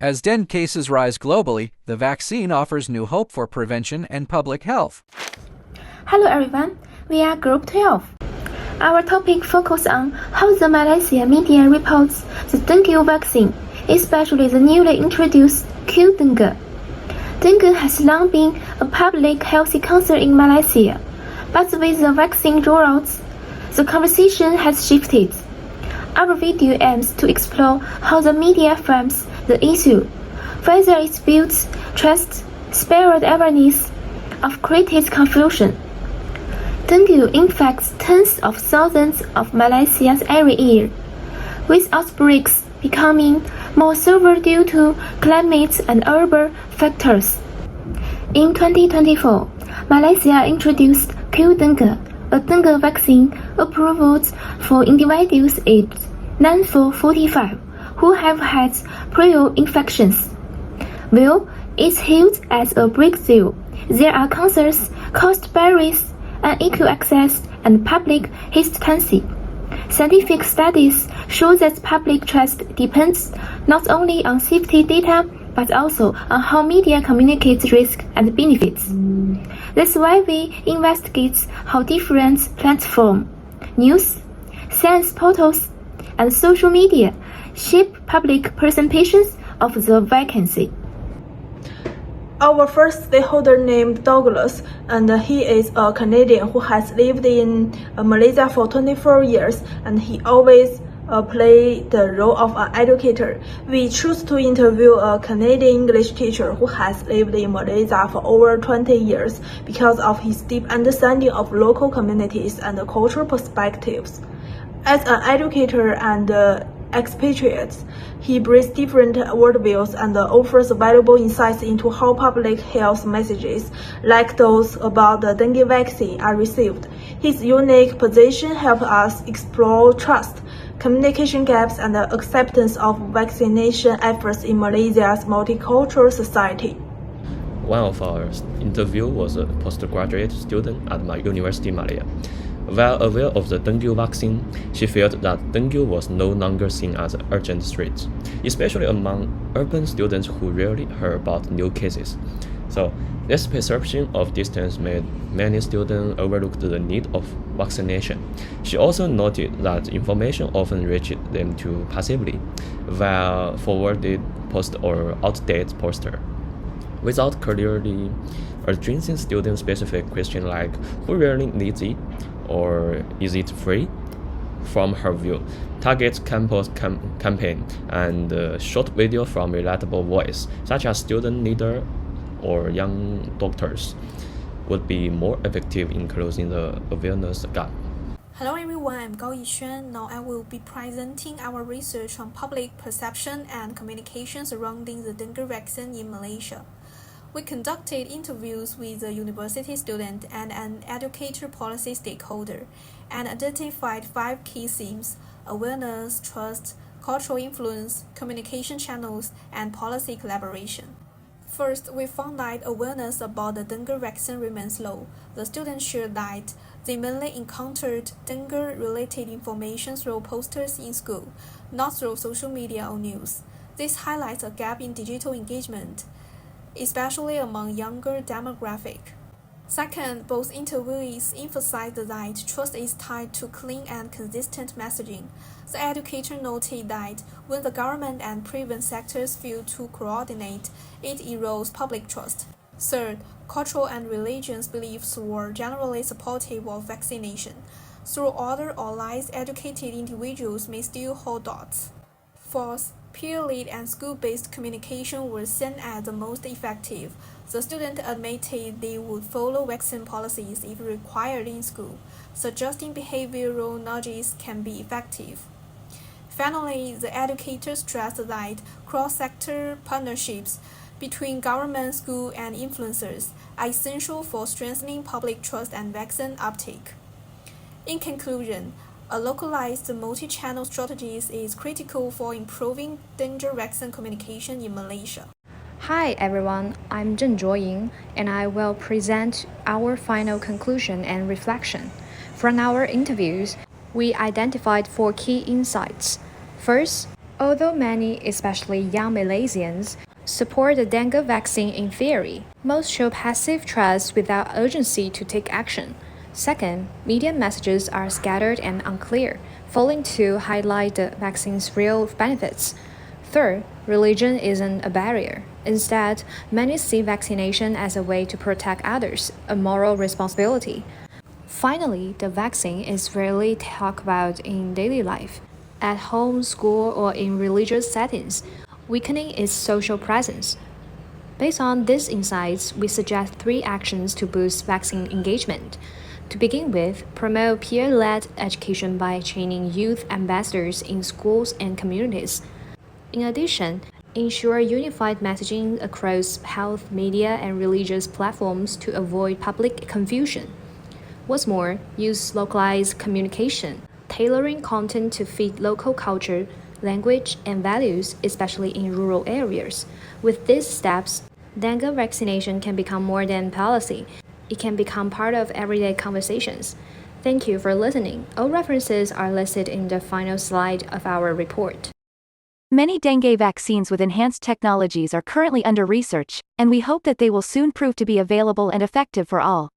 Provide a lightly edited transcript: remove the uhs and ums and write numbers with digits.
As dengue cases rise globally, the vaccine offers new hope for prevention and public health. Hello everyone, we are Group 12. Our topic focuses on how the Malaysia media reports the dengue vaccine, especially the newly introduced Dengue. Dengue has long been a public health concern in Malaysia, but with the vaccine rollouts, the conversation has shifted. Our video aims to explore how the media frames the issue, whether it builds trust, spreads awareness, or creates confusion. Dengue infects tens of thousands of Malaysians every year, with outbreaks becoming more severe due to climate and urban factors. In 2024, Malaysia introduced Dengue, a dengue vaccine approved for individuals aged 9 to 45 who have had prior infections. While it's hailed as a breakthrough, there are concerns caused by barriers, unequal access, and public hesitancy. Scientific studies show that public trust depends not only on safety data but also on how media communicates risk and benefits. That's why we investigate how different platforms, news, science portals, and social media shape public perceptions of the vacancy. Our first stakeholder named Douglas, and he is a Canadian who has lived in Malaysia for 24 years, and he always played the role of an educator. We choose to interview a Canadian English teacher who has lived in Malaysia for over 20 years because of his deep understanding of local communities and cultural perspectives. As an educator and expatriate, he brings different worldviews and offers valuable insights into how public health messages, like those about the dengue vaccine, are received. His unique position helps us explore trust, communication gaps, and acceptance of vaccination efforts in Malaysia's multicultural society. One of our interviews was a postgraduate student at my university, Malaya. While aware of the dengue vaccine, she felt that dengue was no longer seen as an urgent threat, especially among urban students who rarely heard about new cases. So, this perception of distance made many students overlook the need of vaccination. She also noted that information often reached them too passively, via forwarded post or outdated poster, without clearly addressing student-specific questions like who really needs it, or is it free? From her view, target campaign and short video from relatable voice, such as student leader or young doctors, would be more effective in closing the awareness gap. Hello everyone, I'm Gao Yixuan. Now I will be presenting our research on public perception and communication surrounding the dengue vaccine in Malaysia. We conducted interviews with a university student and an educator policy stakeholder and identified 5 key themes: awareness, trust, cultural influence, communication channels, and policy collaboration. First, we found that awareness about the dengue vaccine remains low. The students shared that they mainly encountered dengue-related information through posters in school, not through social media or news. This highlights a gap in digital engagement, especially among younger demographic. Second, both interviewees emphasized that trust is tied to clean and consistent messaging. The educator noted that when the government and private sectors fail to coordinate, it erodes public trust. Third, cultural and religious beliefs were generally supportive of vaccination, though other or less educated individuals may still hold doubts. Fourth, peer-led and school-based communication were seen as the most effective. The students admitted they would follow vaccine policies if required in school, suggesting behavioral nudges can be effective. Finally, the educators stressed that cross-sector partnerships between government, school, and influencers are essential for strengthening public trust and vaccine uptake. In conclusion, a localized multi-channel strategy is critical for improving dengue vaccine communication in Malaysia. Hi everyone, I'm Zheng Zhuoying, and I will present our final conclusion and reflection. From our interviews, we identified 4 key insights. First, Although many, especially young Malaysians, support the dengue vaccine in theory, most show passive trust without urgency to take action. Second, media messages are scattered and unclear, failing to highlight the vaccine's real benefits. Third, religion isn't a barrier. Instead, many see vaccination as a way to protect others, a moral responsibility. Finally, the vaccine is rarely talked about in daily life, at home, school, or in religious settings, weakening its social presence. Based on these insights, we suggest 3 actions to boost vaccine engagement. To begin with, promote peer-led education by training youth ambassadors in schools and communities. In addition, ensure unified messaging across health, media, and religious platforms to avoid public confusion. What's more, use localized communication, tailoring content to fit local culture, language, and values, especially in rural areas. With these steps, dengue vaccination can become more than policy. It can become part of everyday conversations. Thank you for listening. All references are listed in the final slide of our report. Many dengue vaccines with enhanced technologies are currently under research, and we hope that they will soon prove to be available and effective for all.